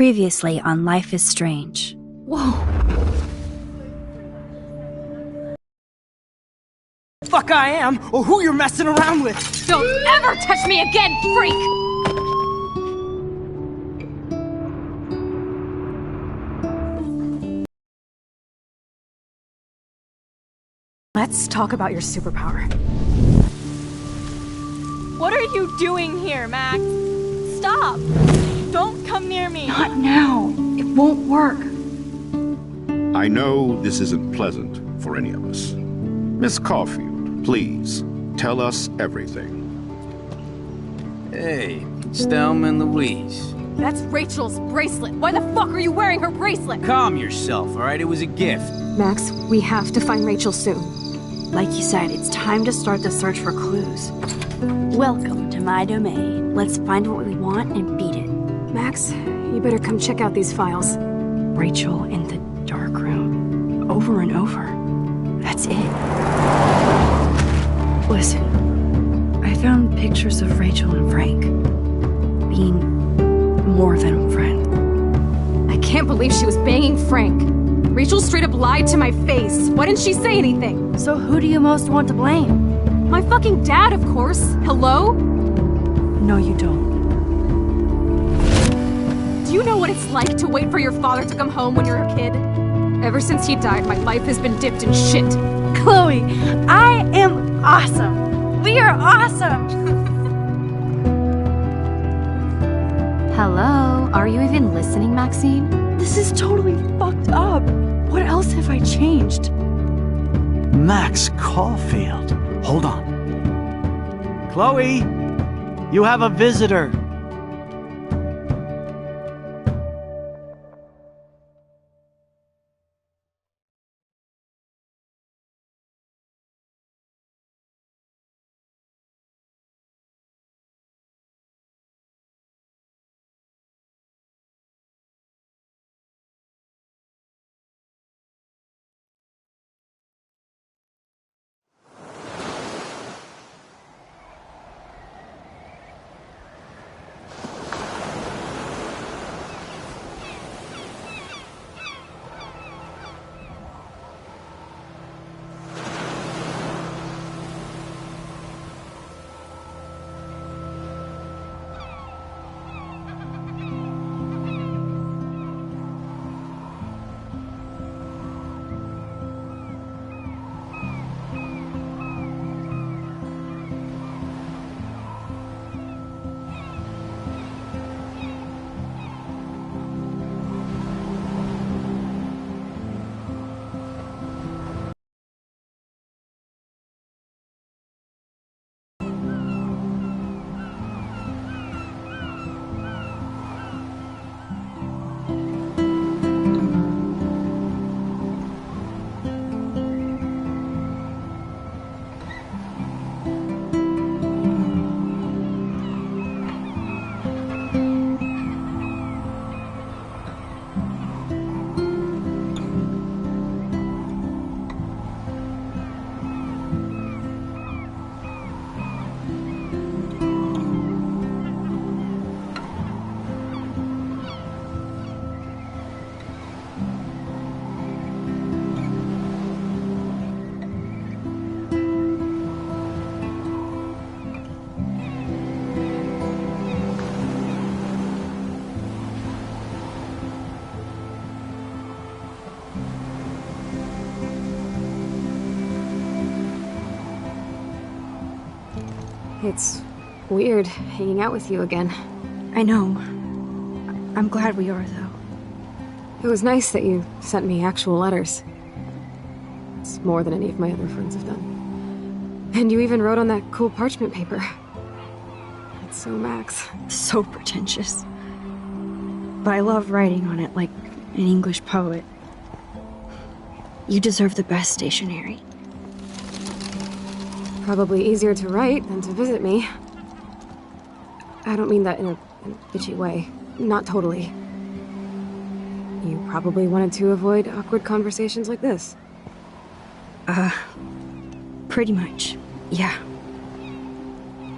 Previously on Life is Strange. Whoa! Fuck I am, or who you're messing around with! Don't ever touch me again, freak! Let's talk about your superpower. What are you doing here, Max? Stop! Don't come near me! Not now. It won't work. I know this isn't pleasant for any of us. Miss Caulfield, please, tell us everything. Hey, it's Thelma and Louise. That's Rachel's bracelet. Why the fuck are you wearing her bracelet? Calm yourself, alright? It was a gift. Max, we have to find Rachel soon. Like you said, it's time to start the search for clues. Welcome to my domain. Let's find what we want and beat it. Max, you better come check out these files. Rachel in the dark room. Over and over. That's it. Listen, I found pictures of Rachel and Frank being more than a friend. I can't believe she was banging Frank. Rachel straight up lied to my face. Why didn't she say anything? So who do you most want to blame? My fucking dad, of course. Hello? No, you don't. Do you know what it's like to wait for your father to come home when you're a kid? Ever since he died, my life has been dipped in shit. Chloe, I am awesome. We are awesome. Hello? Are you even listening, Maxine? This is totally fucked up. What else have I changed? Max Caulfield. Hold on. Chloe, you have a visitor. It's weird hanging out with you again. I know. I'm glad we are, though. It was nice that you sent me actual letters. It's more than any of my other friends have done. And you even wrote on that cool parchment paper. It's so Max. So pretentious. But I love writing on it like an English poet. You deserve the best stationery. Probably easier to write than to visit me. I don't mean that in a bitchy way. Not totally. You probably wanted to avoid awkward conversations like this. Pretty much, yeah.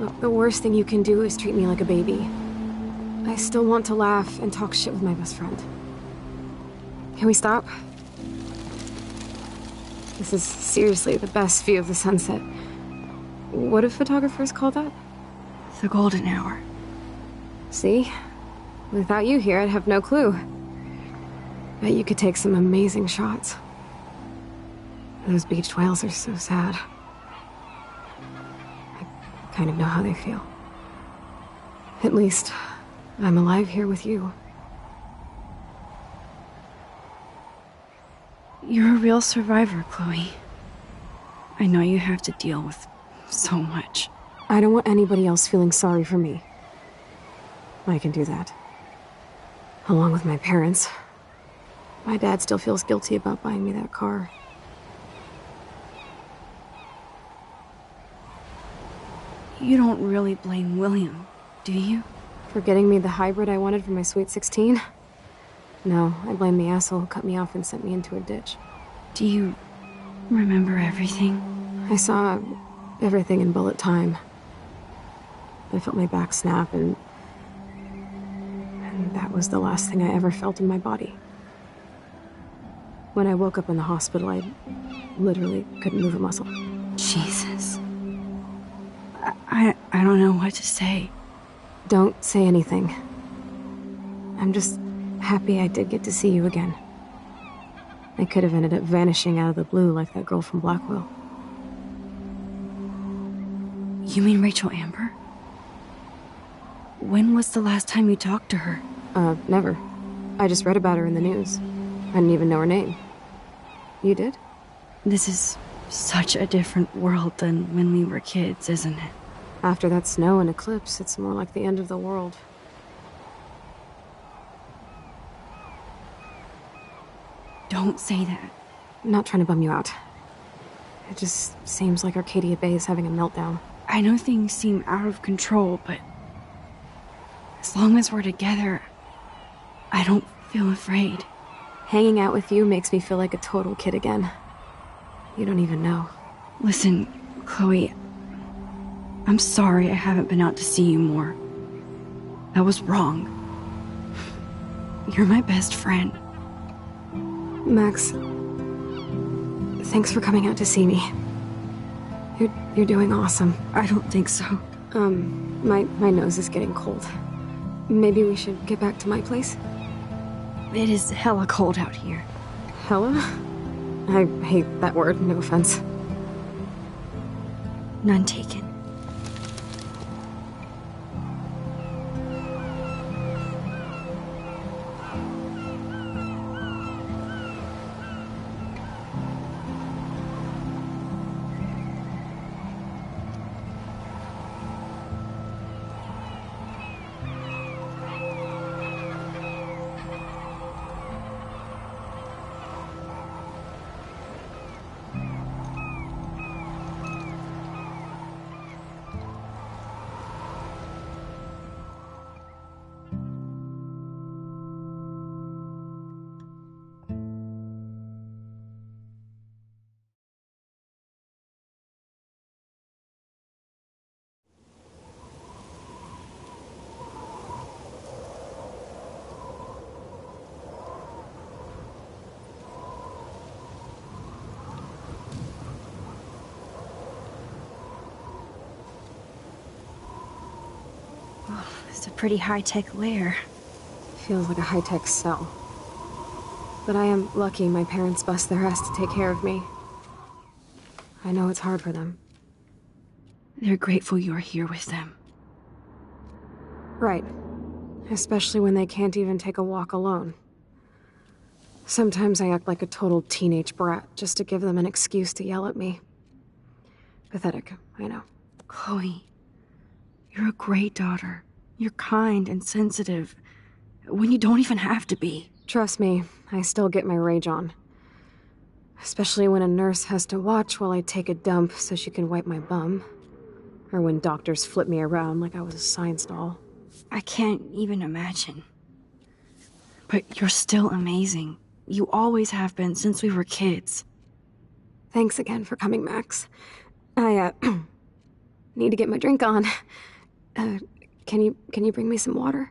Well, the worst thing you can do is treat me like a baby. I still want to laugh and talk shit with my best friend. Can we stop? This is seriously the best view of the sunset. What do photographers call that? The golden hour. See? Without you here, I'd have no clue. Bet you could take some amazing shots. Those beached whales are so sad. I kind of know how they feel. At least, I'm alive here with you. You're a real survivor, Chloe. I know you have to deal with so much. I don't want anybody else feeling sorry for me. I can do that. Along with my parents. My dad still feels guilty about buying me that car. You don't really blame William, do you? For getting me the hybrid I wanted for my Sweet 16? No, I blame the asshole who cut me off and sent me into a ditch. Do you remember everything? I saw everything in bullet time. I felt my back snap, and that was the last thing I ever felt in my body. When I woke up in the hospital, I literally couldn't move a muscle. Jesus. I don't know what to say. Don't say anything. I'm just happy I did get to see you again. I could have ended up vanishing out of the blue like that girl from Blackwell. You mean Rachel Amber? When was the last time you talked to her? Never. I just read about her in the news. I didn't even know her name. You did? This is such a different world than when we were kids, isn't it? After that snow and eclipse, it's more like the end of the world. Don't say that. I'm not trying to bum you out. It just seems like Arcadia Bay is having a meltdown. I know things seem out of control, but as long as we're together, I don't feel afraid. Hanging out with you makes me feel like a total kid again. You don't even know. Listen, Chloe, I'm sorry I haven't been out to see you more. That was wrong. You're my best friend. Max, thanks for coming out to see me. You're doing awesome. I don't think so. My nose is getting cold. Maybe we should get back to my place? It is hella cold out here. Hella? I hate that word, no offense. None taken. It's a pretty high-tech lair. Feels like a high-tech cell. But I am lucky my parents bust their ass to take care of me. I know it's hard for them. They're grateful you're here with them. Right. Especially when they can't even take a walk alone. Sometimes I act like a total teenage brat just to give them an excuse to yell at me. Pathetic, I know. Chloe, you're a great daughter. You're kind and sensitive, when you don't even have to be. Trust me, I still get my rage on. Especially when a nurse has to watch while I take a dump so she can wipe my bum. Or when doctors flip me around like I was a science doll. I can't even imagine. But you're still amazing. You always have been since we were kids. Thanks again for coming, Max. I, need to get my drink on. Can you bring me some water?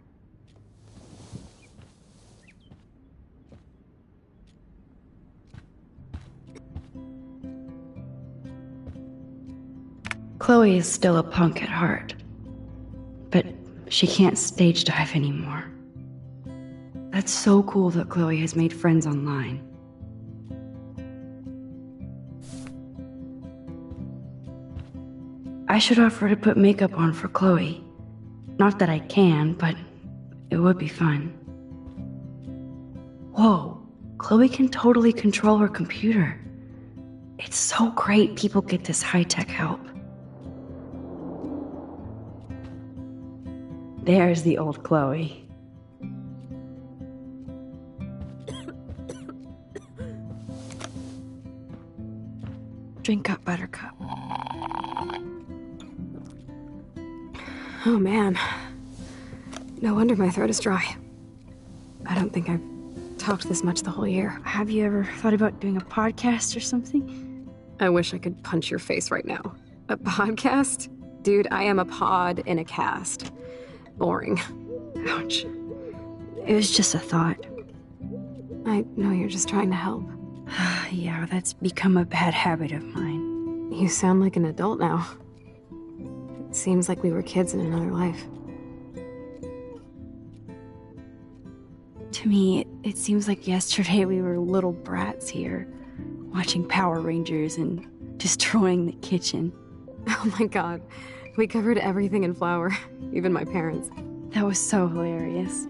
Chloe is still a punk at heart, but she can't stage dive anymore. That's so cool that Chloe has made friends online. I should offer to put makeup on for Chloe. Not that I can, but it would be fun. Whoa, Chloe can totally control her computer. It's so great people get this high-tech help. There's the old Chloe. Drink up, Buttercup. Oh man. No wonder my throat is dry. I don't think I've talked this much the whole year. Have you ever thought about doing a podcast or something? I wish I could punch your face right now. A podcast? Dude, I am a pod in a cast. Boring. Ouch. It was just a thought. I know you're just trying to help. Yeah, that's become a bad habit of mine. You sound like an adult now. It seems like we were kids in another life. To me, it seems like yesterday we were little brats here, watching Power Rangers and destroying the kitchen. Oh my god. We covered everything in flour, even my parents. That was so hilarious.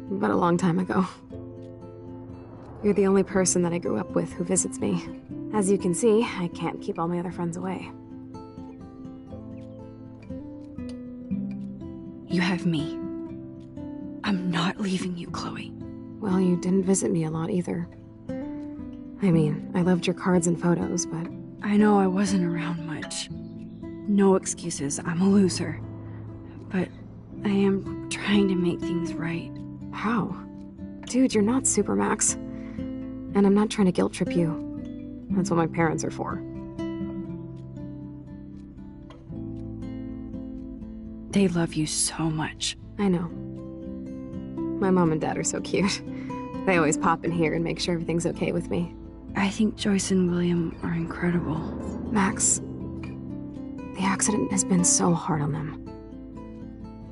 But a long time ago. You're the only person that I grew up with who visits me. As you can see, I can't keep all my other friends away. You have me. I'm not leaving you, Chloe. Well, you didn't visit me a lot either. I mean, I loved your cards and photos, but... I know I wasn't around much. No excuses, I'm a loser. But I am trying to make things right. How? Dude, you're not Supermax. And I'm not trying to guilt trip you. That's what my parents are for. They love you so much. I know. My mom and dad are so cute. They always pop in here and make sure everything's okay with me. I think Joyce and William are incredible. Max, the accident has been so hard on them.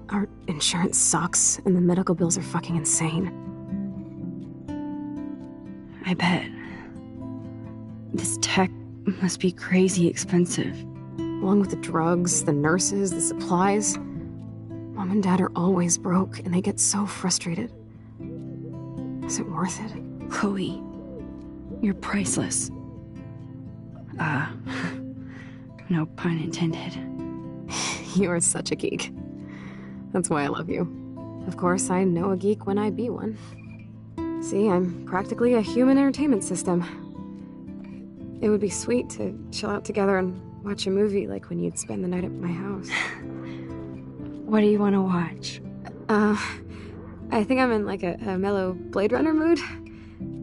Our insurance sucks, and the medical bills are fucking insane. I bet. This tech must be crazy expensive. Along with the drugs, the nurses, the supplies. Mom and Dad are always broke, and they get so frustrated. Is it worth it? Chloe, you're priceless. No pun intended. You are such a geek. That's why I love you. Of course, I know a geek when I be one. See, I'm practically a human entertainment system. It would be sweet to chill out together and watch a movie like when you'd spend the night at my house. What do you want to watch? I think I'm in like a mellow Blade Runner mood.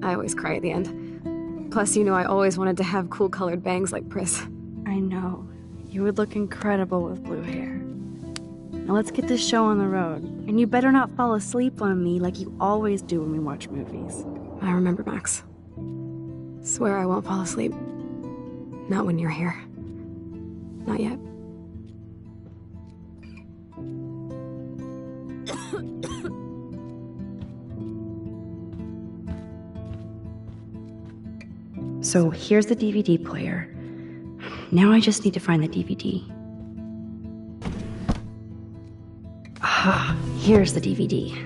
I always cry at the end. Plus, you know I always wanted to have cool colored bangs like Pris. I know. You would look incredible with blue hair. Now let's get this show on the road. And you better not fall asleep on me like you always do when we watch movies. I remember, Max. Swear I won't fall asleep. Not when you're here. Not yet. So here's the DVD player. Now I just need to find the DVD. Ah, here's the DVD.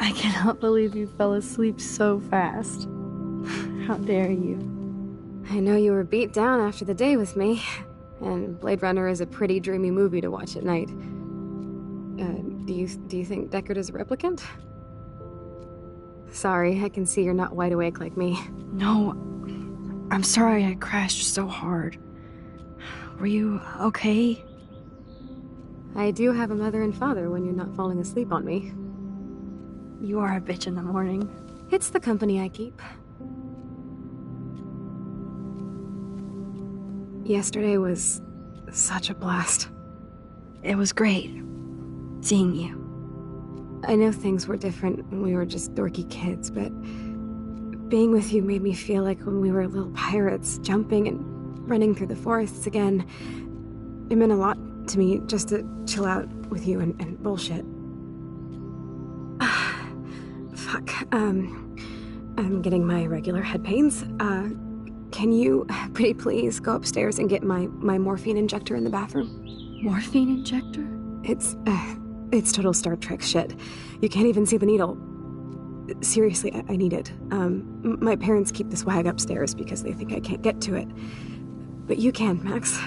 I cannot believe you fell asleep so fast. How dare you? I know you were beat down after the day with me, and Blade Runner is a pretty dreamy movie to watch at night. Do you think Deckard is a replicant? Sorry, I can see you're not wide awake like me. No, I'm sorry I crashed so hard. Were you okay? I do have a mother and father when you're not falling asleep on me. You are a bitch in the morning. It's the company I keep. Yesterday was such a blast. It was great seeing you. I know things were different when we were just dorky kids, but being with you made me feel like when we were little pirates, jumping and running through the forests again. It meant a lot to me just to chill out with you and bullshit. Fuck. I'm getting my regular head pains. Can you, pretty please, go upstairs and get my morphine injector in the bathroom? Morphine injector? It's total Star Trek shit. You can't even see the needle. Seriously, I need it. My parents keep this wag upstairs because they think I can't get to it. But you can, Max.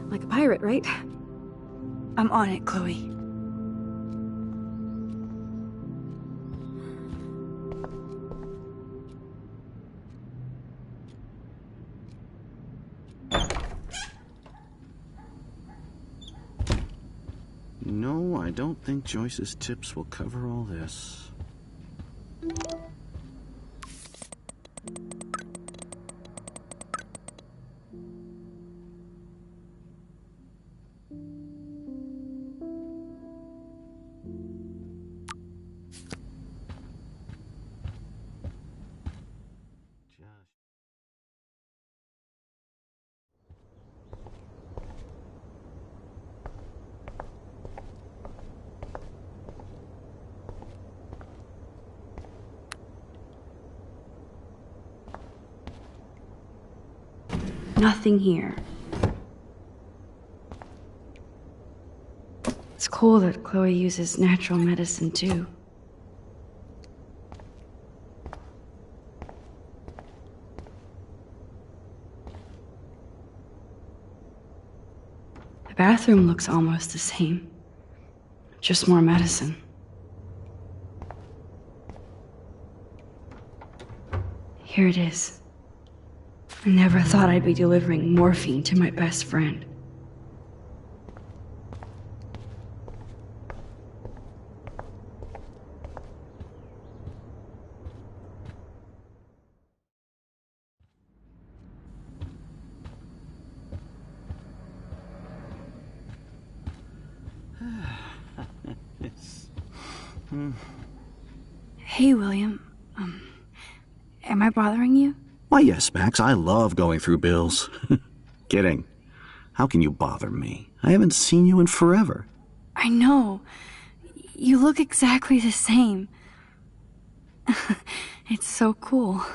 Like a pirate, right? I'm on it, Chloe. No, I don't think Joyce's tips will cover all this. Nothing here. It's cool that Chloe uses natural medicine too. The bathroom looks almost the same. Just more medicine. Here it is. I never thought I'd be delivering morphine to my best friend. Hey, William. Am I bothering you? Why, yes, Max. I love going through bills. Kidding. How can you bother me? I haven't seen you in forever. I know. You look exactly the same. It's so cool.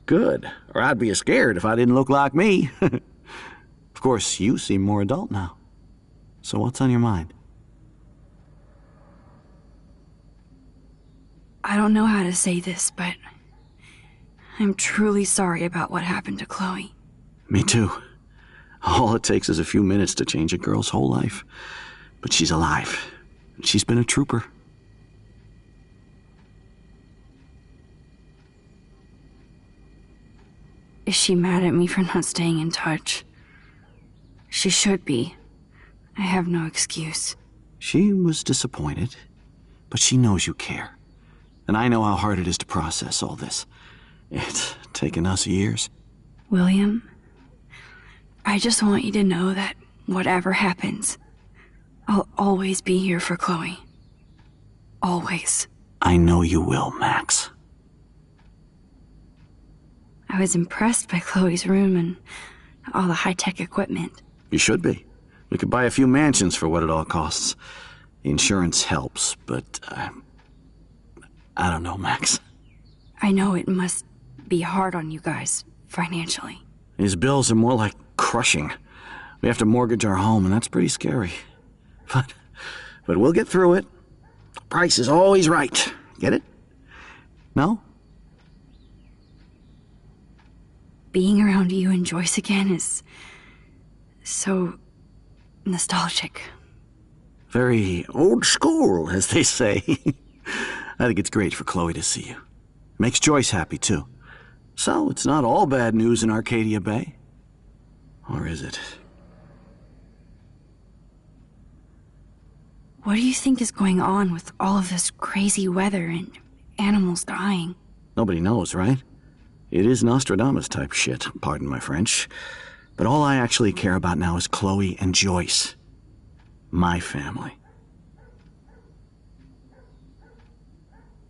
Good. Or I'd be scared if I didn't look like me. Of course, you seem more adult now. So what's on your mind? I don't know how to say this, but I'm truly sorry about what happened to Chloe. Me too. All it takes is a few minutes to change a girl's whole life. But she's alive. And she's been a trooper. Is she mad at me for not staying in touch? She should be. I have no excuse. She was disappointed, but she knows you care. And I know how hard it is to process all this. It's taken us years. William, I just want you to know that whatever happens, I'll always be here for Chloe. Always. I know you will, Max. I was impressed by Chloe's room and all the high-tech equipment. You should be. We could buy a few mansions for what it all costs. The insurance helps, but I don't know, Max. I know it must be hard on you guys, financially. These bills are more like crushing. We have to mortgage our home, and that's pretty scary. But we'll get through it. Price is always right. Get it? No? Being around you and Joyce again is so nostalgic. Very old school, as they say. I think it's great for Chloe to see you. Makes Joyce happy, too. So, it's not all bad news in Arcadia Bay. Or is it? What do you think is going on with all of this crazy weather and animals dying? Nobody knows, right? It is Nostradamus-type shit, pardon my French. But all I actually care about now is Chloe and Joyce. My family.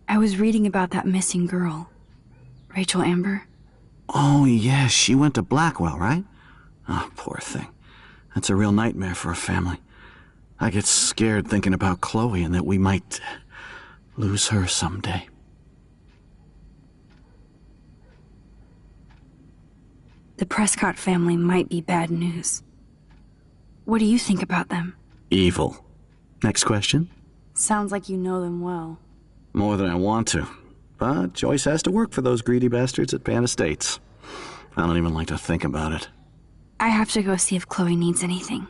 I was reading about that missing girl, Rachel Amber. Oh, yes, she went to Blackwell, right? Oh, poor thing. That's a real nightmare for a family. I get scared thinking about Chloe and that we might lose her someday. The Prescott family might be bad news. What do you think about them? Evil. Next question? Sounds like you know them well. More than I want to. But Joyce has to work for those greedy bastards at Pan Estates. I don't even like to think about it. I have to go see if Chloe needs anything.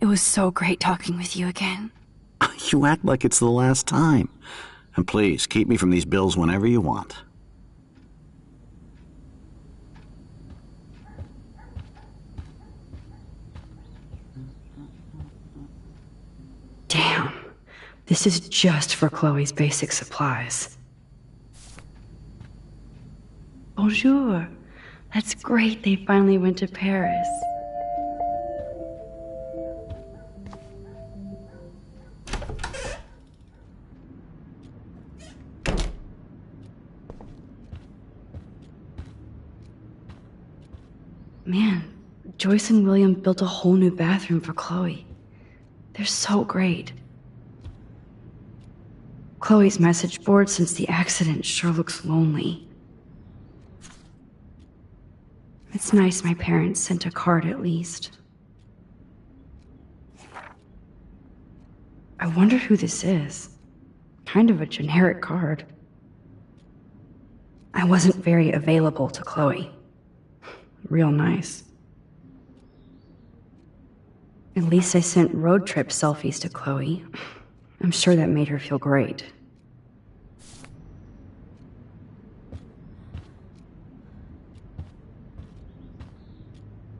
It was so great talking with you again. You act like it's the last time. And please, keep me from these bills whenever you want. Damn. This is just for Chloe's basic supplies. Bonjour. That's great they finally went to Paris. Man, Joyce and William built a whole new bathroom for Chloe. They're so great. Chloe's message board since the accident sure looks lonely. It's nice my parents sent a card at least. I wonder who this is. Kind of a generic card. I wasn't very available to Chloe. Real nice. At least I sent road trip selfies to Chloe. I'm sure that made her feel great.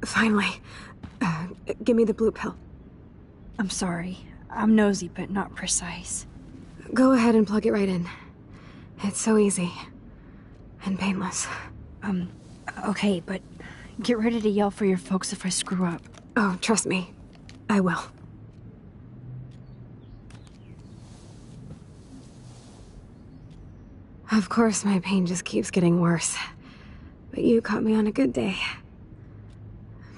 Finally. Give me the blue pill. I'm sorry. I'm nosy, but not precise. Go ahead and plug it right in. It's so easy. And painless. Okay, but get ready to yell for your folks if I screw up. Oh, trust me. I will. Of course, my pain just keeps getting worse. But you caught me on a good day.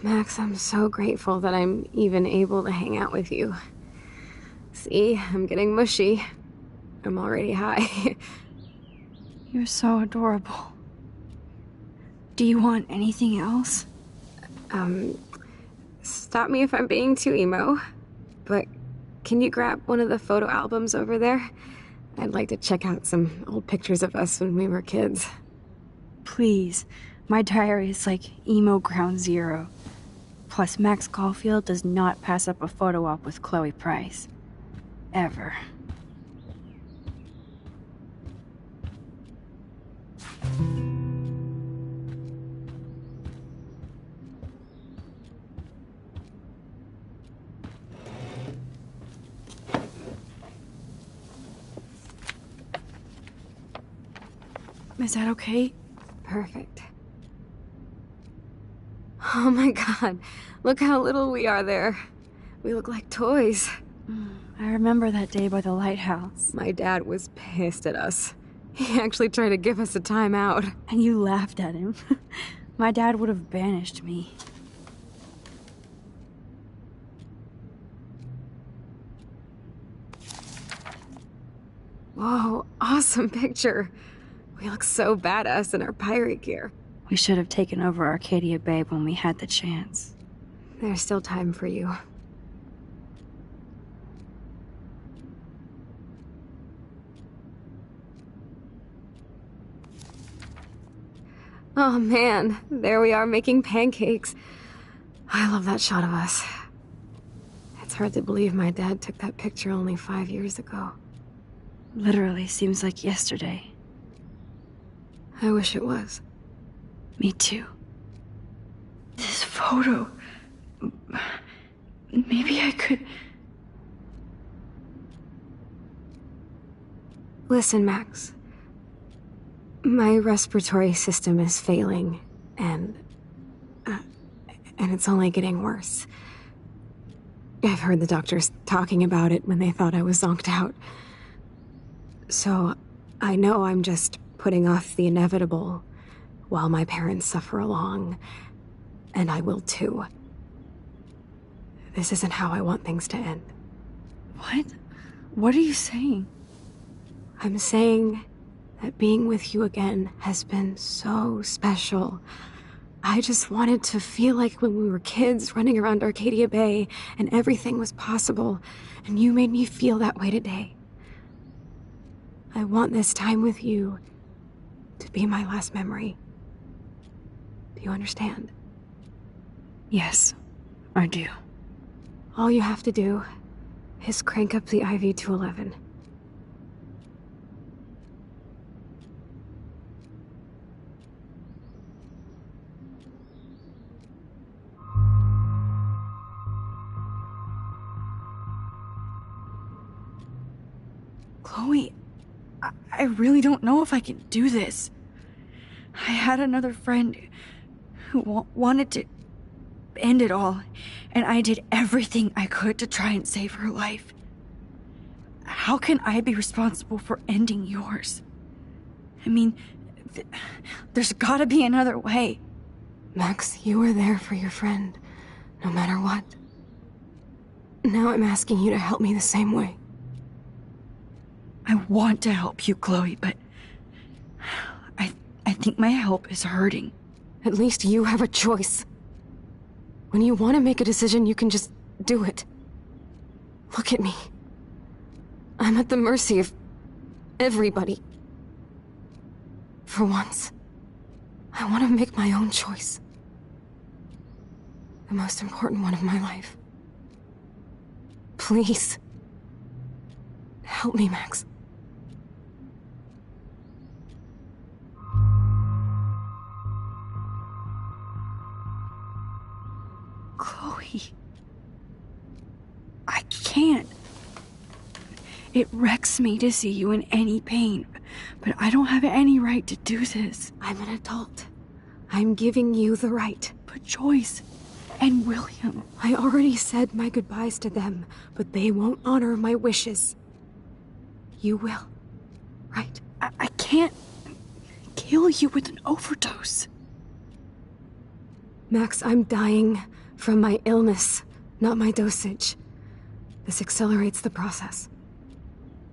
Max, I'm so grateful that I'm even able to hang out with you. See, I'm getting mushy. I'm already high. You're so adorable. Do you want anything else? Stop me if I'm being too emo. But can you grab one of the photo albums over there? I'd like to check out some old pictures of us when we were kids. Please. My diary is like emo ground zero. Plus, Max Caulfield does not pass up a photo op with Chloe Price. Ever. Is that okay? Perfect. Oh my god, look how little we are there. We look like toys. I remember that day by the lighthouse. My dad was pissed at us. He actually tried to give us a timeout. And you laughed at him. My dad would have banished me. Whoa, awesome picture. We look so badass in our pirate gear. We should have taken over Arcadia Bay when we had the chance. There's still time for you. Oh man, there we are making pancakes. I love that shot of us. It's hard to believe my dad took that picture only 5 years ago. Literally seems like yesterday. I wish it was. Me too. This photo... Maybe I could... Listen, Max. My respiratory system is failing, and it's only getting worse. I've heard the doctors talking about it when they thought I was zonked out. So, I know I'm just putting off the inevitable while my parents suffer along, and I will too. This isn't how I want things to end. What? What are you saying? I'm saying that being with you again has been so special. I just wanted to feel like when we were kids running around Arcadia Bay and everything was possible, and you made me feel that way today. I want this time with you to be my last memory. Do you understand? Yes, I do. All you have to do is crank up the IV to 11. Chloe, I really don't know if I can do this. I had another friend who wanted to end it all, and I did everything I could to try and save her life. How can I be responsible for ending yours? I mean, there's gotta be another way. Max, you were there for your friend, no matter what. Now I'm asking you to help me the same way. I want to help you, Chloe, but I think my help is hurting. At least you have a choice. When you want to make a decision, you can just do it. Look at me. I'm at the mercy of everybody. For once, I want to make my own choice. The most important one of my life. Please. Help me, Max. Chloe. I can't. It wrecks me to see you in any pain, but I don't have any right to do this. I'm an adult. I'm giving you the right. But Joyce and William... I already said my goodbyes to them, but they won't honor my wishes. You will, right? I can't kill you with an overdose. Max, I'm dying from my illness, not my dosage. This accelerates the process.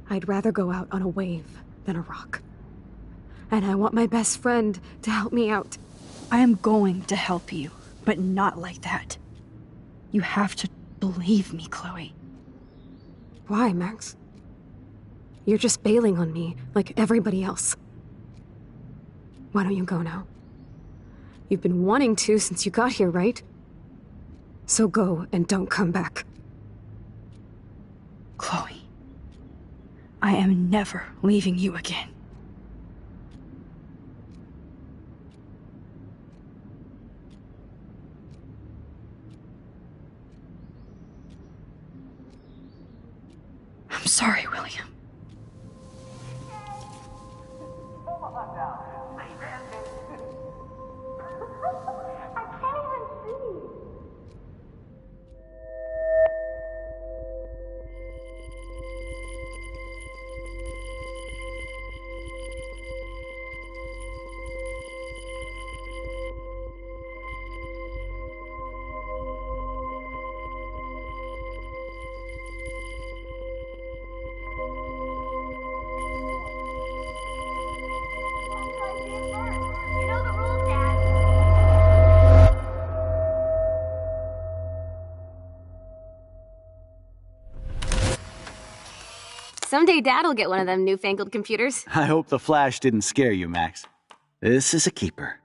I'd rather go out on a wave than a rock. And I want my best friend to help me out. I am going to help you, but not like that. You have to believe me, Chloe. Why, Max? You're just bailing on me like everybody else. Why don't you go now? You've been wanting to since you got here, right? So go and don't come back. Chloe, I am never leaving you again. I'm sorry, William. Someday Dad'll get one of them newfangled computers. I hope the flash didn't scare you, Max. This is a keeper.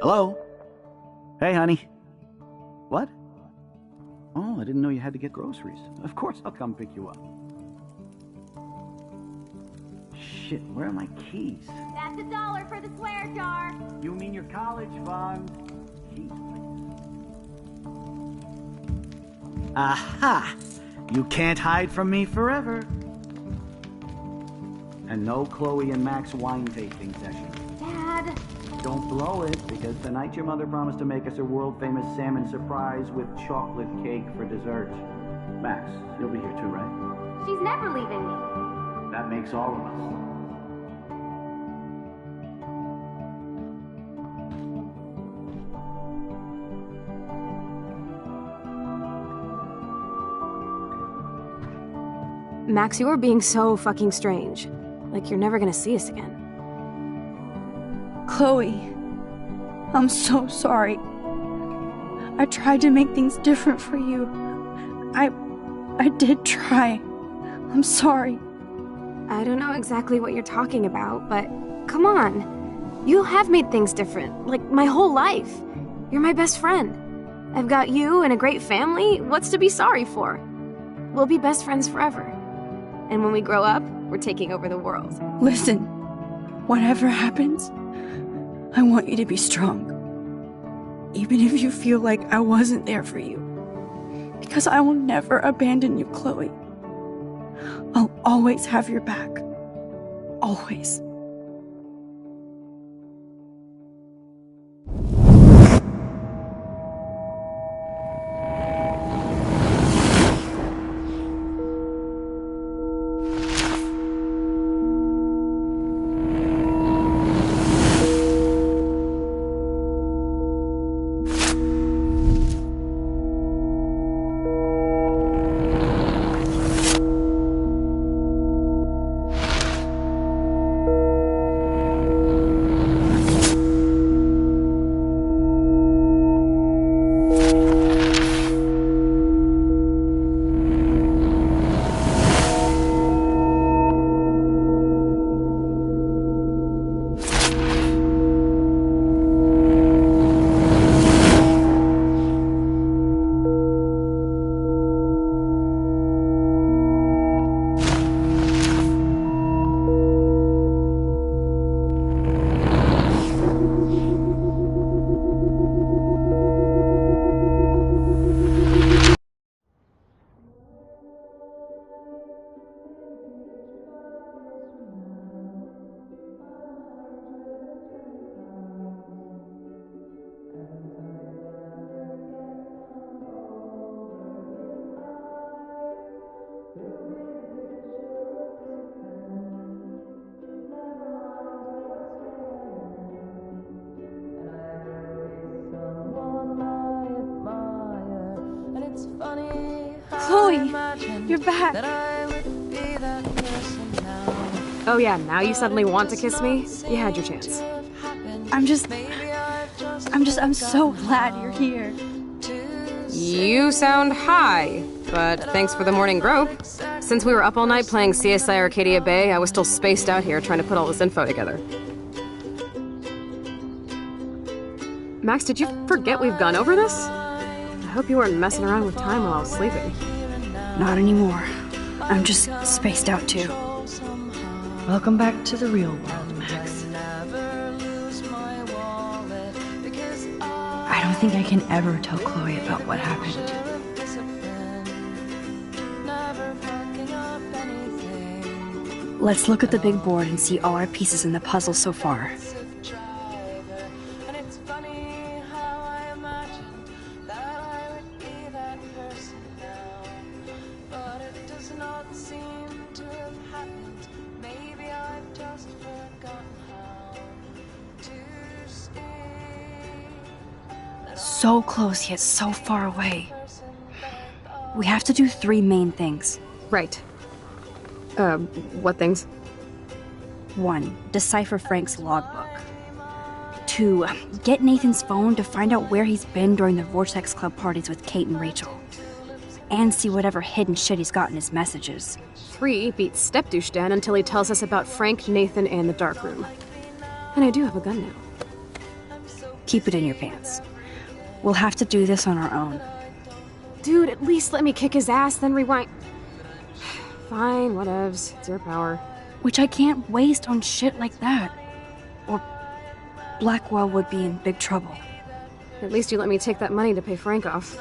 Hello? Hey, honey. What? Oh, I didn't know you had to get groceries. Of course I'll come pick you up. Shit, where are my keys? That's $1 for the swear jar. You mean your college fund? Keys, please. Aha! You can't hide from me forever. And no Chloe and Max wine tasting session. Dad. Don't blow it, because tonight your mother promised to make us a world-famous salmon surprise with chocolate cake for dessert. Max, you'll be here too, right? She's never leaving me. That makes all of us. Max, you're being so fucking strange. Like you're never gonna see us again. Chloe, I'm so sorry. I tried to make things different for you. I did try. I'm sorry. I don't know exactly what you're talking about, but come on. You have made things different, like my whole life. You're my best friend. I've got you and a great family. What's to be sorry for? We'll be best friends forever. And when we grow up, we're taking over the world. Listen, whatever happens, I want you to be strong. Even if you feel like I wasn't there for you. Because I will never abandon you, Chloe. I'll always have your back. Always. Chloe, you're back. Oh yeah, now you suddenly want to kiss me? You had your chance. I'm so glad you're here. You sound high, but thanks for the morning grope. Since we were up all night playing CSI Arcadia Bay, I was still spaced out here trying to put all this info together. Max, did you forget we've gone over this? I hope you weren't messing around with time while I was sleeping. Not anymore. I'm just spaced out too. Welcome back to the real world, Max. I don't think I can ever tell Chloe about what happened. Let's look at the big board and see all our pieces in the puzzle so far. So close, yet so far away. We have to do 3 main things. Right. What things? 1. Decipher Frank's logbook. 2. Get Nathan's phone to find out where he's been during the Vortex Club parties with Kate and Rachel. And see whatever hidden shit he's got in his messages. 3. Beat Stepdouche Dan until he tells us about Frank, Nathan, and the dark room. And I do have a gun now. keep it in your pants. We'll have to do this on our own. Dude, at least let me kick his ass, then rewind. Fine, whatevs. It's your power. Which I can't waste on shit like that. Or Blackwell would be in big trouble. At least you let me take that money to pay Frank off.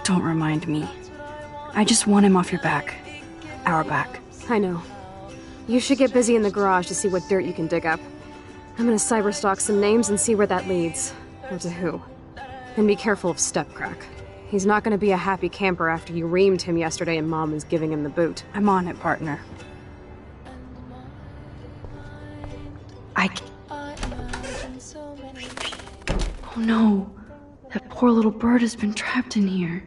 Don't remind me. I just want him off your back. Our back. I know. You should get busy in the garage to see what dirt you can dig up. I'm gonna cyberstalk some names and see where that leads. Or to who. And be careful of Stepcrack. He's not gonna be a happy camper after you reamed him yesterday and Mom is giving him the boot. I'm on it, partner. Oh no. That poor little bird has been trapped in here.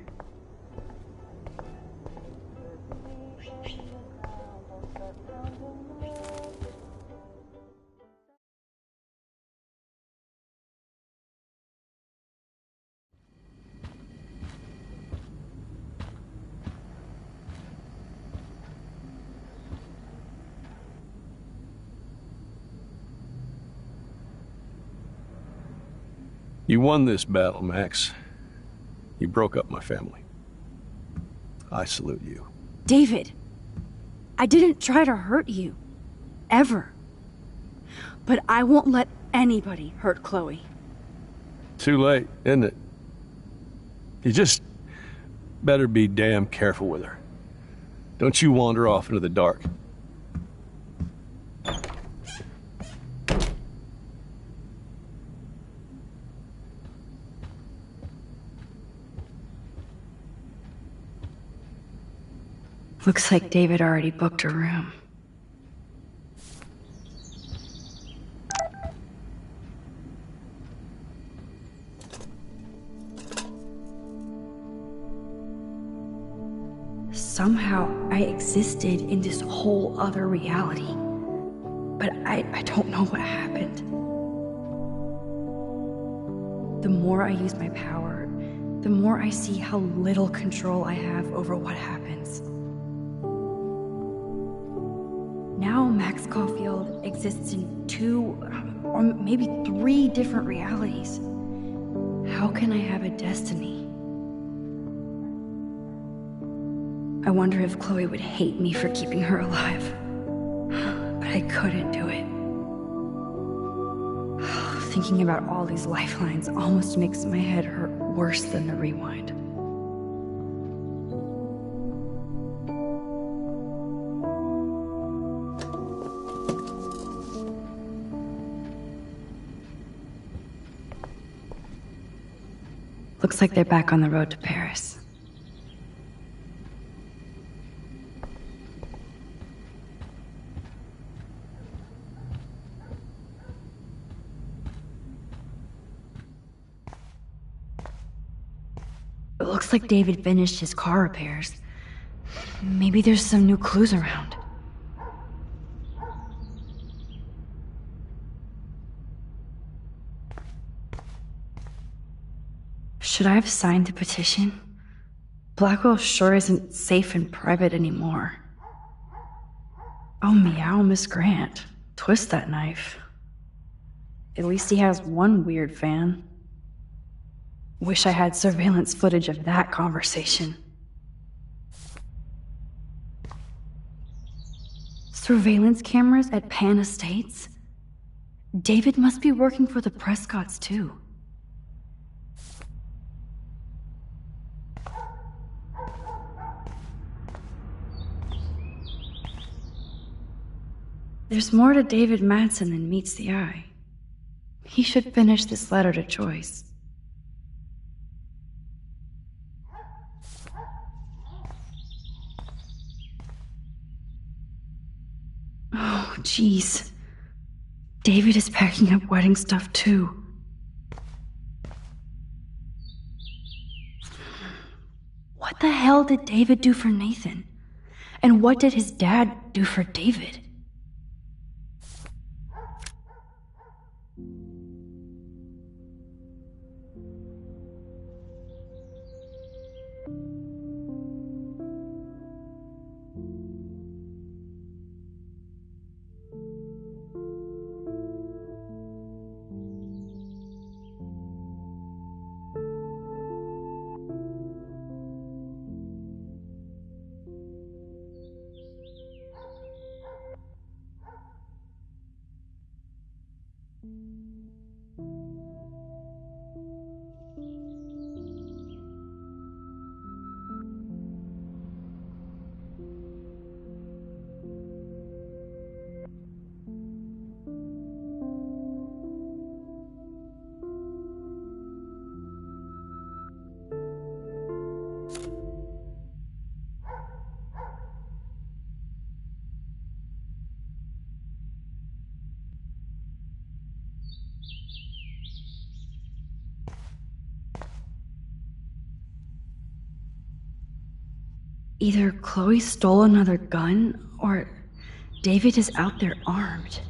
You won this battle, Max. You broke up my family. I salute you. David, I didn't try to hurt you. Ever. But I won't let anybody hurt Chloe. Too late, isn't it? You just better be damn careful with her. Don't you wander off into the dark. Looks like David already booked a room. Somehow I existed in this whole other reality. But I don't know what happened. The more I use my power, the more I see how little control I have over what happens. Now Max Caulfield exists in 2, or maybe 3 different realities. How can I have a destiny? I wonder if Chloe would hate me for keeping her alive. But I couldn't do it. Thinking about all these lifelines almost makes my head hurt worse than the rewind. Looks like they're back on the road to Paris. It looks like David finished his car repairs. Maybe there's some new clues around. Should I have signed the petition? Blackwell sure isn't safe and private anymore. Oh, meow, Miss Grant. Twist that knife. At least he has one weird fan. Wish I had surveillance footage of that conversation. Surveillance cameras at Pan Estates? David must be working for the Prescotts, too. There's more to David Madsen than meets the eye. He should finish this letter to Joyce. Oh, jeez. David is packing up wedding stuff, too. What the hell did David do for Nathan? And what did his dad do for David? Either Chloe stole another gun, or David is out there armed.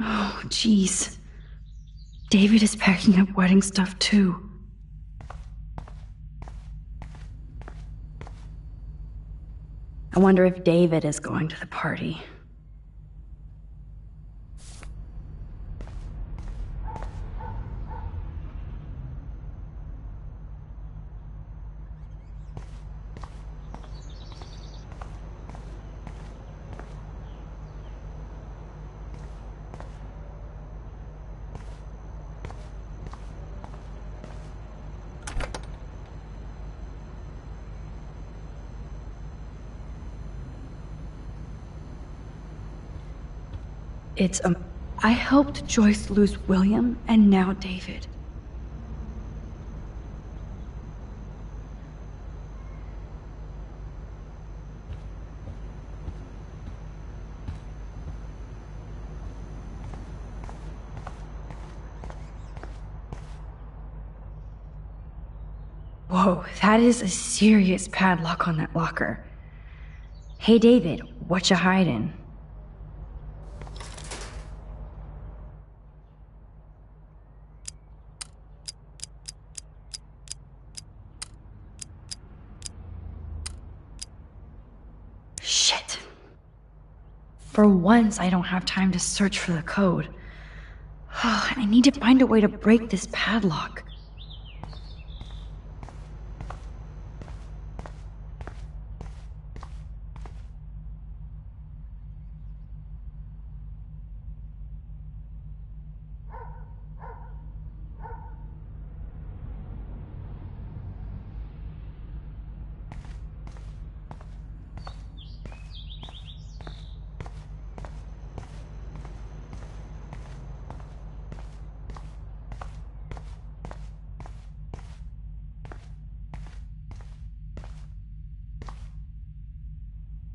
Oh, jeez. David is packing up wedding stuff too. I wonder if David is going to the party. I helped Joyce lose William, and now David. Whoa, that is a serious padlock on that locker. Hey David, what you hiding? Shit. For once, I don't have time to search for the code. I need to find a way to break this padlock.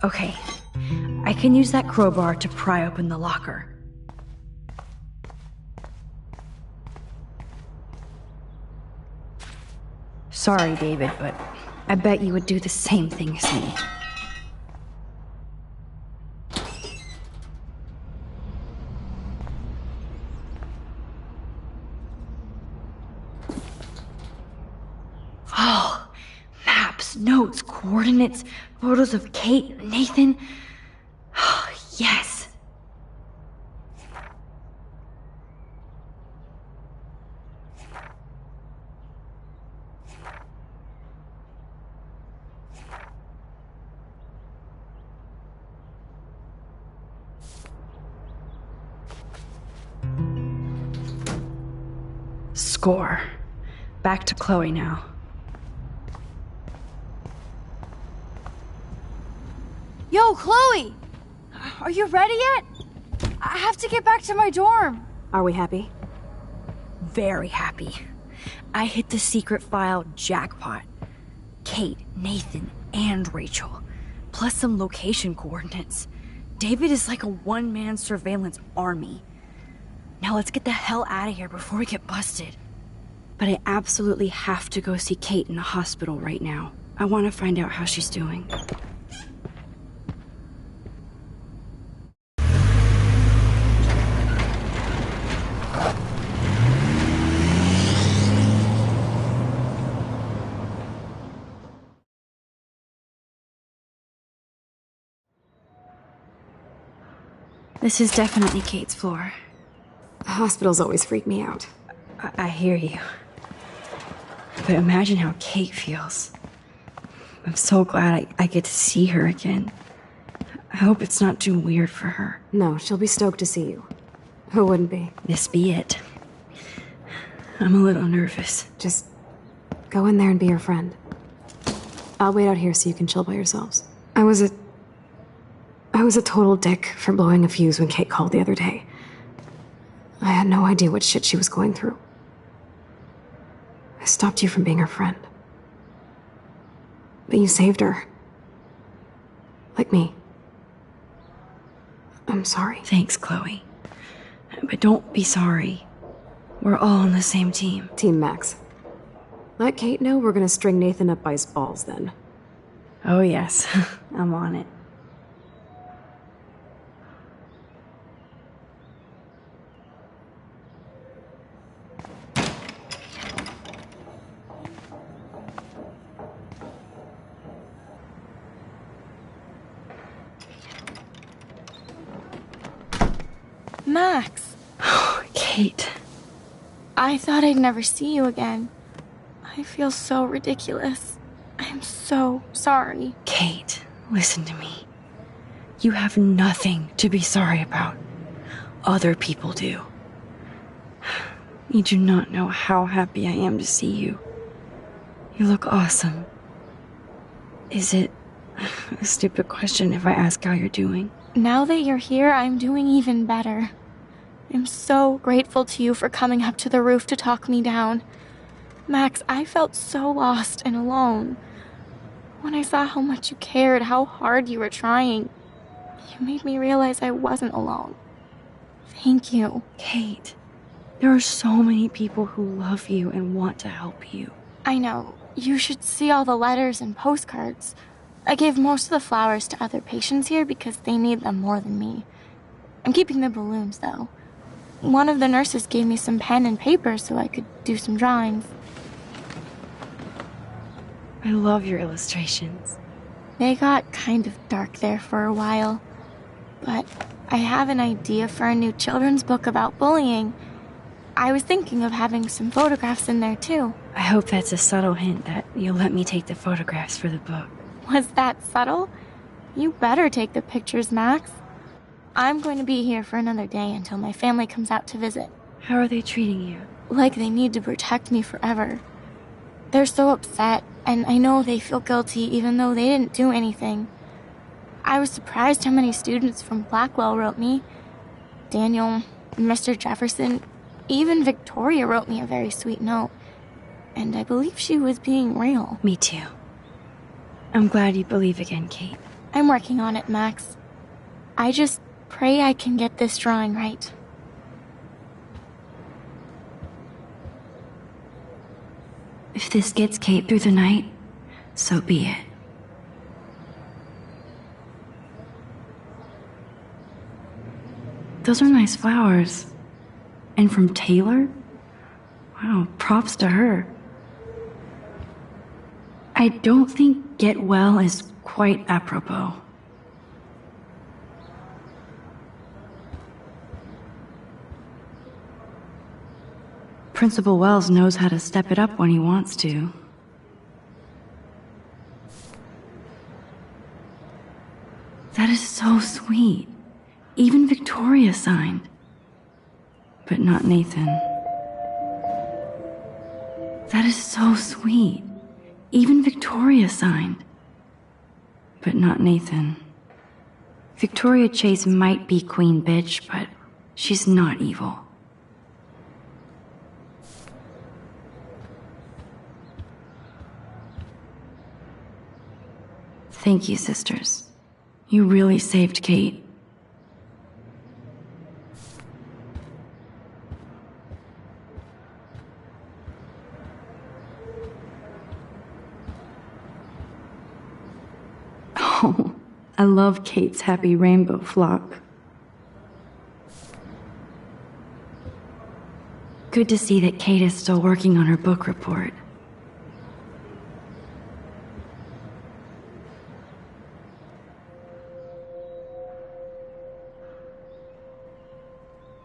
Okay, I can use that crowbar to pry open the locker. Sorry, David, but I bet you would do the same thing as me. Oh, maps, notes, coordinates, photos of Kate, Nathan. Oh, yes. Score. Back to Chloe now. Yo, Chloe! Are you ready yet? I have to get back to my dorm. Are we happy? Very happy. I hit the secret file jackpot. Kate, Nathan, and Rachel. Plus some location coordinates. David is like a one-man surveillance army. Now let's get the hell out of here before we get busted. But I absolutely have to go see Kate in the hospital right now. I want to find out how she's doing. This is definitely Kate's floor. Hospitals always freak me out. I hear you. But imagine how Kate feels. I'm so glad I get to see her again. I hope it's not too weird for her. No, she'll be stoked to see you. Who wouldn't be? This be it. I'm a little nervous. Just go in there and be your friend. I'll wait out here so you can chill by yourselves. I was a total dick for blowing a fuse when Kate called the other day. I had no idea what shit she was going through. I stopped you from being her friend. But you saved her. Like me. I'm sorry. Thanks, Chloe. But don't be sorry. We're all on the same team. Team Max. Let Kate know we're gonna string Nathan up by his balls then. Oh, yes. I'm on it. Max! Kate. I thought I'd never see you again. I feel so ridiculous. I'm so sorry. Kate, listen to me. You have nothing to be sorry about. Other people do. You do not know how happy I am to see you. You look awesome. Is it a stupid question if I ask how you're doing? Now that you're here, I'm doing even better. I'm so grateful to you for coming up to the roof to talk me down. Max, I felt so lost and alone. When I saw how much you cared, how hard you were trying, you made me realize I wasn't alone. Thank you. Kate, there are so many people who love you and want to help you. I know. You should see all the letters and postcards. I gave most of the flowers to other patients here because they need them more than me. I'm keeping the balloons, though. One of the nurses gave me some pen and paper so I could do some drawings. I love your illustrations. They got kind of dark there for a while. But I have an idea for a new children's book about bullying. I was thinking of having some photographs in there, too. I hope that's a subtle hint that you'll let me take the photographs for the book. Was that subtle? You better take the pictures, Max. I'm going to be here for another day until my family comes out to visit. How are they treating you? Like they need to protect me forever. They're so upset, and I know they feel guilty even though they didn't do anything. I was surprised how many students from Blackwell wrote me. Daniel, Mr. Jefferson, even Victoria wrote me a very sweet note. And I believe she was being real. Me too. I'm glad you believe again, Kate. I'm working on it, Max. I just pray I can get this drawing right. If this gets Kate through the night, so be it. Those are nice flowers. And from Taylor? Wow, props to her. I don't think get well is quite apropos. Principal Wells knows how to step it up when he wants to. That is so sweet. Even Victoria signed. But not Nathan. That is so sweet. Even Victoria signed. But not Nathan. Victoria Chase might be Queen Bitch, but she's not evil. Thank you, sisters. You really saved Kate. Oh, I love Kate's happy rainbow flock. Good to see that Kate is still working on her book report.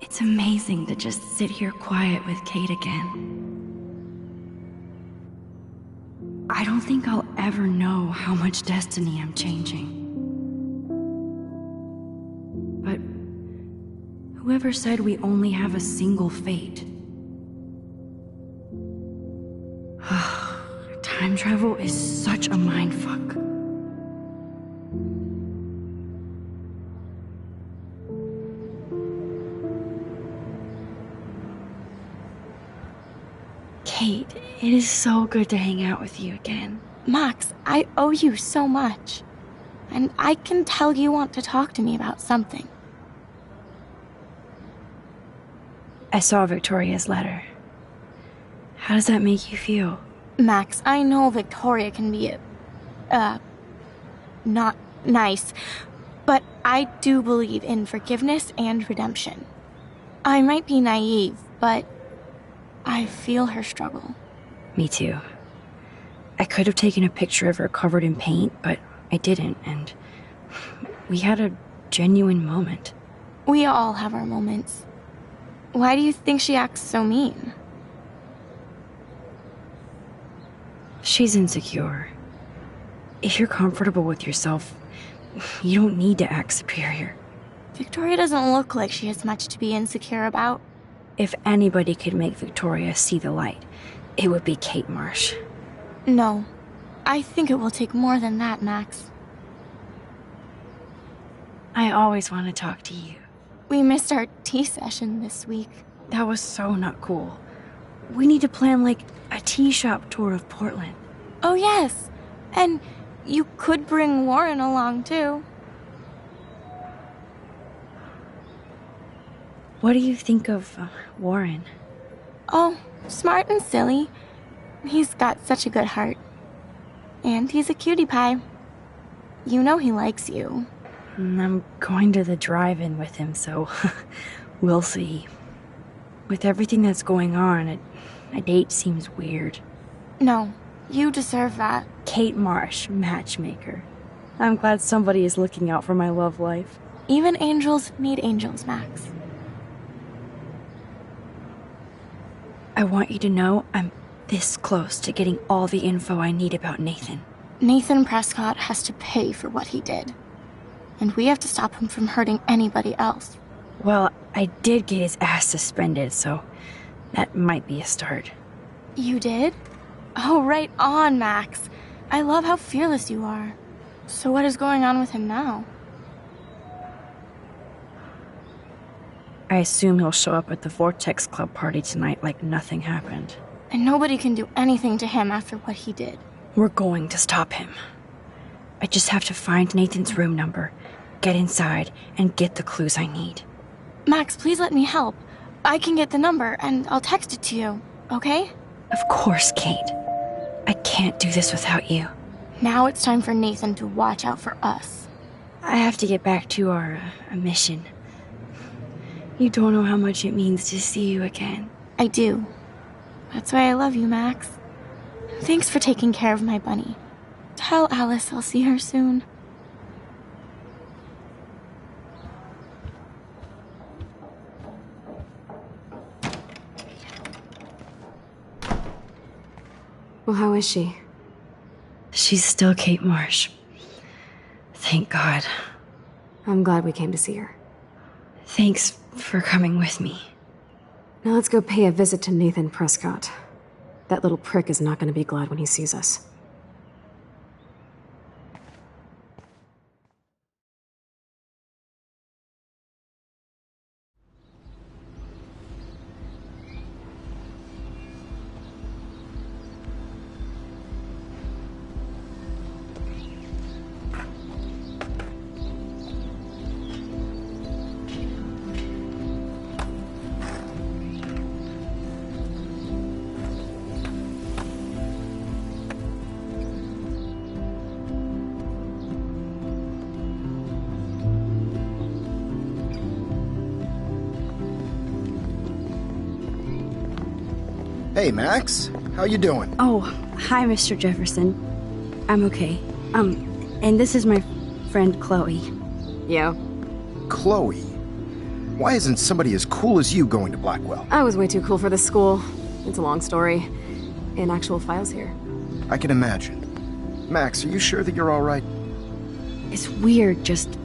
It's amazing to just sit here quiet with Kate again. I don't think I'll ever know how much destiny I'm changing. But whoever said we only have a single fate? Time travel is such a mindfuck. Kate, it is so good to hang out with you again. Max, I owe you so much. And I can tell you want to talk to me about something. I saw Victoria's letter. How does that make you feel? Max, I know Victoria can be, not nice, but I do believe in forgiveness and redemption. I might be naive, but I feel her struggle. Me too. I could have taken a picture of her covered in paint, but I didn't, and we had a genuine moment. We all have our moments. Why do you think she acts so mean? She's insecure. If you're comfortable with yourself, you don't need to act superior. Victoria doesn't look like she has much to be insecure about. If anybody could make Victoria see the light, it would be Kate Marsh. No. I think it will take more than that, Max. I always want to talk to you. We missed our tea session this week. That was so not cool. We need to plan, like, a tea shop tour of Portland. Oh, yes. And you could bring Warren along, too. What do you think of Warren? Oh, smart and silly. He's got such a good heart. And he's a cutie pie. You know he likes you. I'm going to the drive-in with him, so we'll see. With everything that's going on, a date seems weird. No, you deserve that. Kate Marsh, matchmaker. I'm glad somebody is looking out for my love life. Even angels need angels, Max. I want you to know I'm this close to getting all the info I need about Nathan. Nathan Prescott has to pay for what he did. And we have to stop him from hurting anybody else. Well, I did get his ass suspended, so that might be a start. You did? Oh, right on, Max. I love how fearless you are. So what is going on with him now? I assume he'll show up at the Vortex Club party tonight like nothing happened. And nobody can do anything to him after what he did. We're going to stop him. I just have to find Nathan's room number, get inside, and get the clues I need. Max, please let me help. I can get the number, and I'll text it to you, okay? Of course, Kate. I can't do this without you. Now it's time for Nathan to watch out for us. I have to get back to our mission. You don't know how much it means to see you again. I do. That's why I love you, Max. Thanks for taking care of my bunny. Tell Alice I'll see her soon. Well, how is she? She's still Kate Marsh. Thank God. I'm glad we came to see her. Thanks for coming with me. Now let's go pay a visit to Nathan Prescott. That little prick is not going to be glad when he sees us. Hey, Max. How you doing? Oh, hi, Mr. Jefferson. I'm okay. And this is my friend Chloe. Yeah? Chloe? Why isn't somebody as cool as you going to Blackwell? I was way too cool for this school. It's a long story. In actual files here. I can imagine. Max, are you sure that you're all right? It's weird just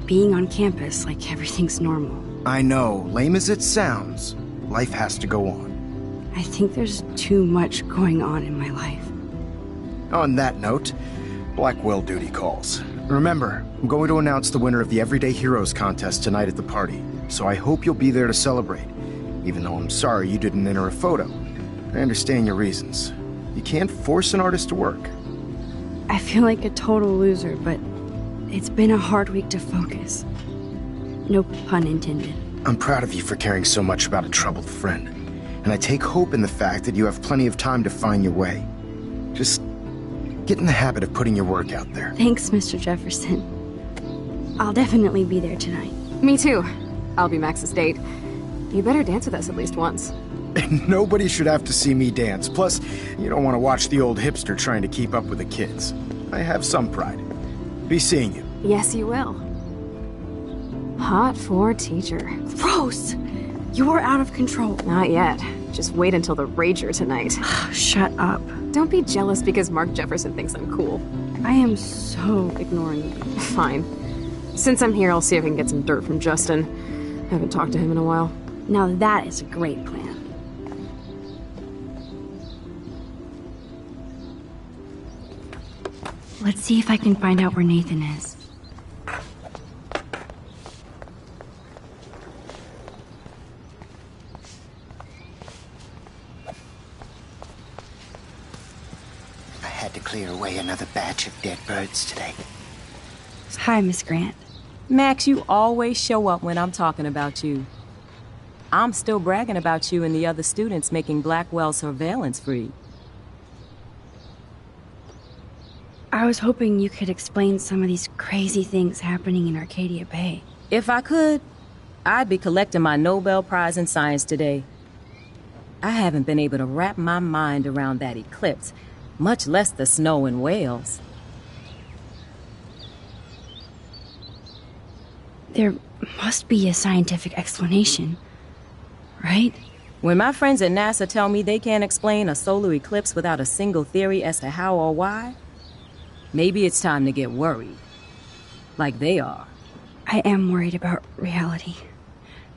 being on campus like everything's normal. I know. Lame as it sounds, life has to go on. I think there's too much going on in my life. On that note, Blackwell duty calls. Remember, I'm going to announce the winner of the Everyday Heroes contest tonight at the party, so I hope you'll be there to celebrate, even though I'm sorry you didn't enter a photo. I understand your reasons. You can't force an artist to work. I feel like a total loser, but it's been a hard week to focus. No pun intended. I'm proud of you for caring so much about a troubled friend, and I take hope in the fact that you have plenty of time to find your way. Just get in the habit of putting your work out there. Thanks, Mr. Jefferson. I'll definitely be there tonight. Me too. I'll be Max's date. You better dance with us at least once. Nobody should have to see me dance. Plus, you don't want to watch the old hipster trying to keep up with the kids. I have some pride. Be seeing you. Yes, you will. Hot for teacher. Gross! You're out of control. Not yet. Just wait until the rager tonight. Shut up. Don't be jealous because Mark Jefferson thinks I'm cool. I am so ignoring you. Fine. Since I'm here, I'll see if I can get some dirt from Justin. I haven't talked to him in a while. Now that is a great plan. Let's see if I can find out where Nathan is. I had to clear away another batch of dead birds today. Hi, Miss Grant. Max, you always show up when I'm talking about you. I'm still bragging about you and the other students making Blackwell surveillance free. I was hoping you could explain some of these crazy things happening in Arcadia Bay. If I could, I'd be collecting my Nobel Prize in Science today. I haven't been able to wrap my mind around that eclipse, much less the snow in Wales. There must be a scientific explanation, right? When my friends at NASA tell me they can't explain a solar eclipse without a single theory as to how or why, maybe it's time to get worried. Like they are. I am worried about reality.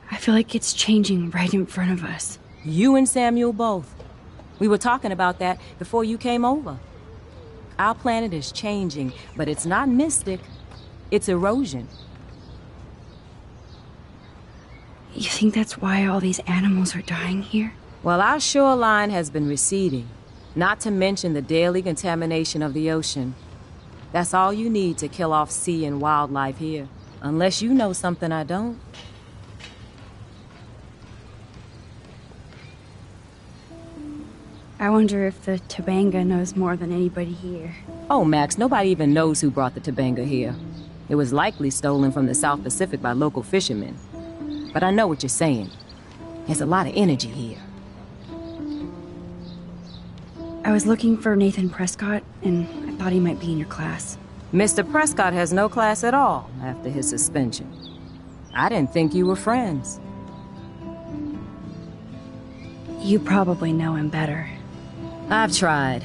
I feel like it's changing right in front of us. You and Samuel both. We were talking about that before you came over. Our planet is changing, but it's not mystic. It's erosion. You think that's why all these animals are dying here? Well, our shoreline has been receding, not to mention the daily contamination of the ocean. That's all you need to kill off sea and wildlife here. Unless you know something I don't. I wonder if the Tobanga knows more than anybody here. Oh, Max, nobody even knows who brought the Tobanga here. It was likely stolen from the South Pacific by local fishermen. But I know what you're saying. There's a lot of energy here. I was looking for Nathan Prescott, and I thought he might be in your class. Mr. Prescott has no class at all after his suspension. I didn't think you were friends. You probably know him better. I've tried.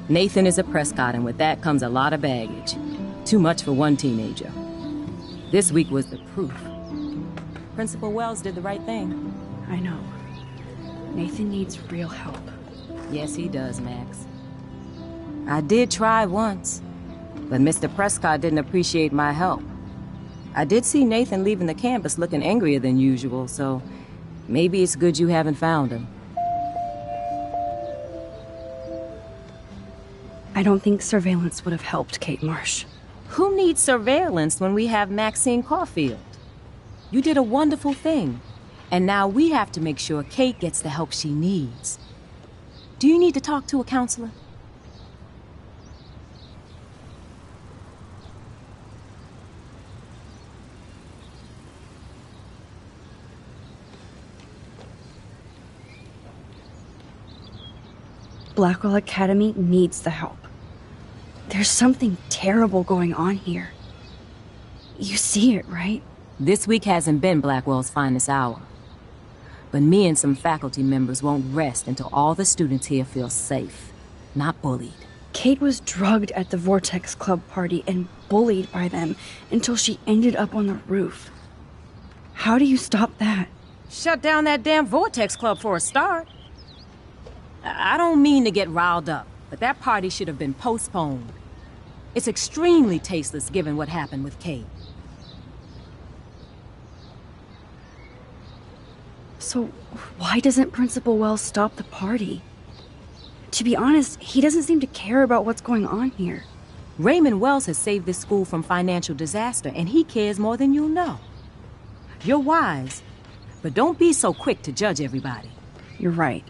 Nathan is a Prescott, and with that comes a lot of baggage. Too much for one teenager. This week was the proof. Principal Wells did the right thing. I know. Nathan needs real help. Yes, he does, Max. I did try once, but Mr. Prescott didn't appreciate my help. I did see Nathan leaving the campus looking angrier than usual, so maybe it's good you haven't found him. I don't think surveillance would have helped Kate Marsh. Who needs surveillance when we have Maxine Caulfield? You did a wonderful thing, and now we have to make sure Kate gets the help she needs. Do you need to talk to a counselor? Blackwell Academy needs the help. There's something terrible going on here. You see it, right? This week hasn't been Blackwell's finest hour. But me and some faculty members won't rest until all the students here feel safe, not bullied. Kate was drugged at the Vortex Club party and bullied by them until she ended up on the roof. How do you stop that? Shut down that damn Vortex Club for a start. I don't mean to get riled up, but that party should have been postponed. It's extremely tasteless given what happened with Kate. So, why doesn't Principal Wells stop the party? To be honest, he doesn't seem to care about what's going on here. Raymond Wells has saved this school from financial disaster, and he cares more than you know. You're wise, But don't be so quick to judge everybody. You're right.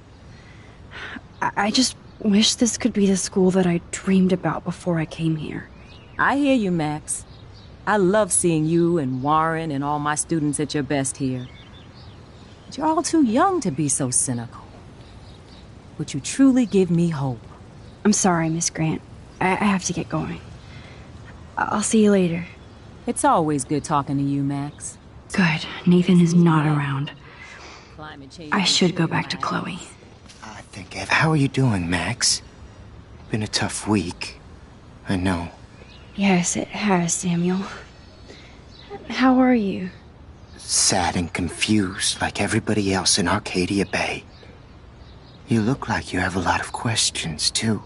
I just wish this could be the school that I dreamed about before I came here. I hear you, Max. I love seeing you and Warren and all my students at your best here. But you're all too young to be so cynical. But you truly give me hope. I'm sorry, Miss Grant. I have to get going. I'll see you later. It's always good talking to you, Max. Good. Nathan is not around. I should go back to Chloe. How are you doing, Max? Been a tough week. I know. Yes, it has, Samuel. How are you? Sad and confused, like everybody else in Arcadia Bay. You look like you have a lot of questions, too.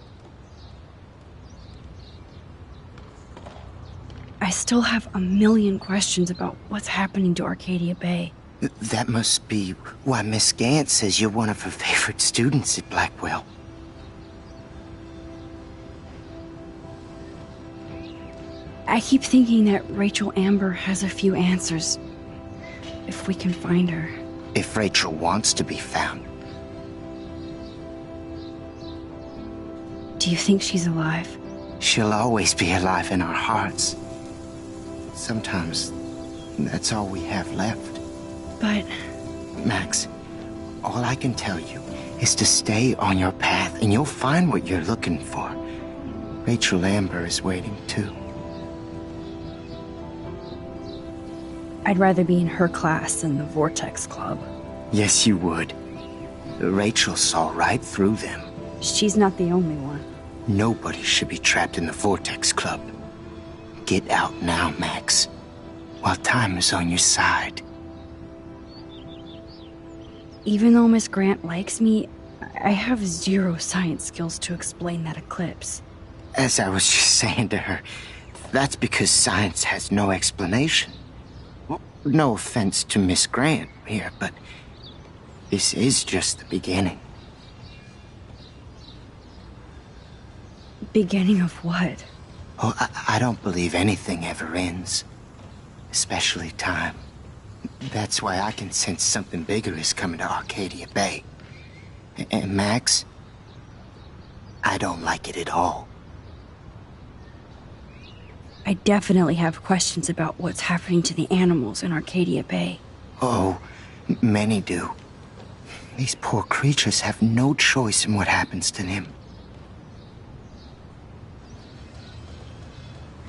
I still have a million questions about what's happening to Arcadia Bay. That must be why Miss Gant says you're one of her favorite students at Blackwell. I keep thinking that Rachel Amber has a few answers. If we can find her. If Rachel wants to be found. Do you think she's alive? She'll always be alive in our hearts. Sometimes that's all we have left. But... Max, all I can tell you is to stay on your path and you'll find what you're looking for. Rachel Amber is waiting too. I'd rather be in her class than the Vortex Club. Yes, you would. Rachel saw right through them. She's not the only one. Nobody should be trapped in the Vortex Club. Get out now, Max, while time is on your side. Even though Miss Grant likes me, I have zero science skills to explain that eclipse. As I was just saying to her, that's because science has no explanation. Well, no offense to Miss Grant here, but this is just the beginning. Beginning of what? Oh, I don't believe anything ever ends. Especially time. That's why I can sense something bigger is coming to Arcadia Bay. And Max, I don't like it at all. I definitely have questions about what's happening to the animals in Arcadia Bay. Oh, many do. These poor creatures have no choice in what happens to them.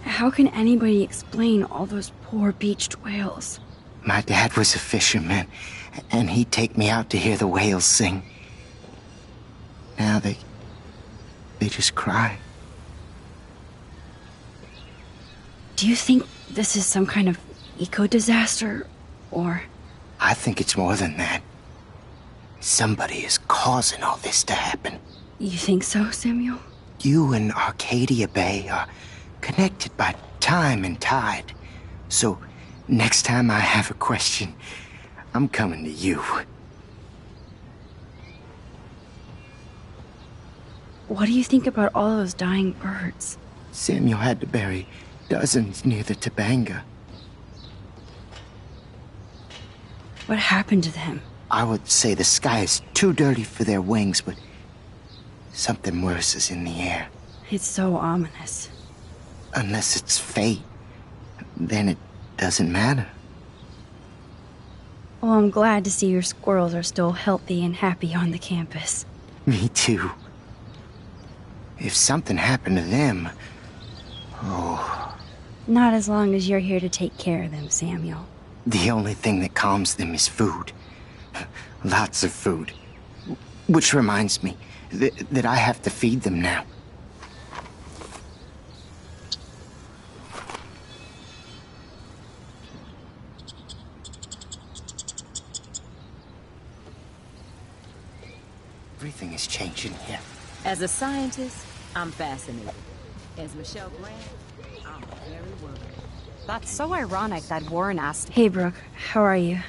How can anybody explain all those poor beached whales? My dad was a fisherman, and he'd take me out to hear the whales sing. Now they just cry. Do you think this is some kind of eco-disaster, or...? I think it's more than that. Somebody is causing all this to happen. You think so, Samuel? You and Arcadia Bay are connected by time and tide. So, next time I have a question, I'm coming to you. What do you think about all those dying birds? Samuel had to bury dozens near the Tabanga. What happened to them? I would say the sky is too dirty for their wings, but something worse is in the air. It's so ominous. Unless it's fate, then it doesn't matter. Well, I'm glad to see your squirrels are still healthy and happy on the campus. Me too. If something happened to them... Oh... Not as long as you're here to take care of them, Samuel. The only thing that calms them is food. Lots of food. Which reminds me that I have to feed them now. Everything is changing here. As a scientist, I'm fascinated. As Michelle Grant, I'm very worried. That's so ironic that Warren asked. Hey, Brooke. How are you?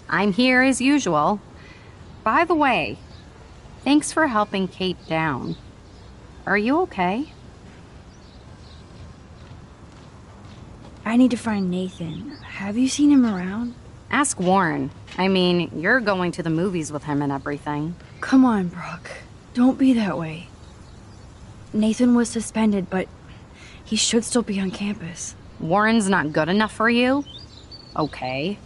I'm here as usual. By the way, thanks for helping Kate down. Are you okay? I need to find Nathan. Have you seen him around? Ask Warren. I mean, you're going to the movies with him and everything. Come on, Brooke. Don't be that way. Nathan was suspended, but he should still be on campus. Warren's not good enough for you? Okay.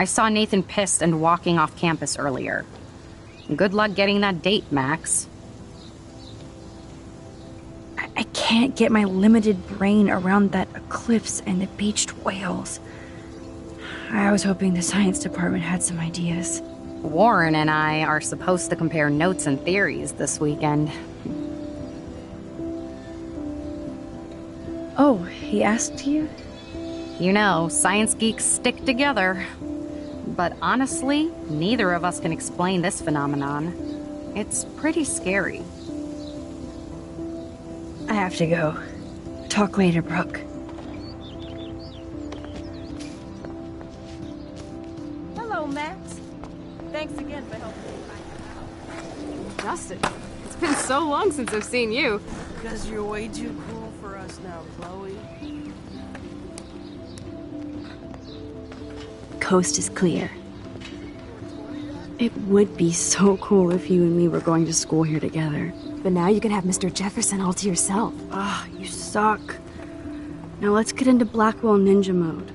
I saw Nathan pissed and walking off campus earlier. Good luck getting that date, Max. I can't get my limited brain around that eclipse and the beached whales. I was hoping the science department had some ideas. Warren and I are supposed to compare notes and theories this weekend. Oh, he asked you? You know, science geeks stick together. But honestly, neither of us can explain this phenomenon. It's pretty scary. I have to go. Talk later, Brooke. Hello, Max. Thanks again for helping me. Justin, it's been so long since I've seen you. Because you're way too cool for us now, Chloe. Coast is clear. It would be so cool if you and me were going to school here together. But now you can have Mr. Jefferson all to yourself. You suck. Now let's get into Blackwell Ninja mode.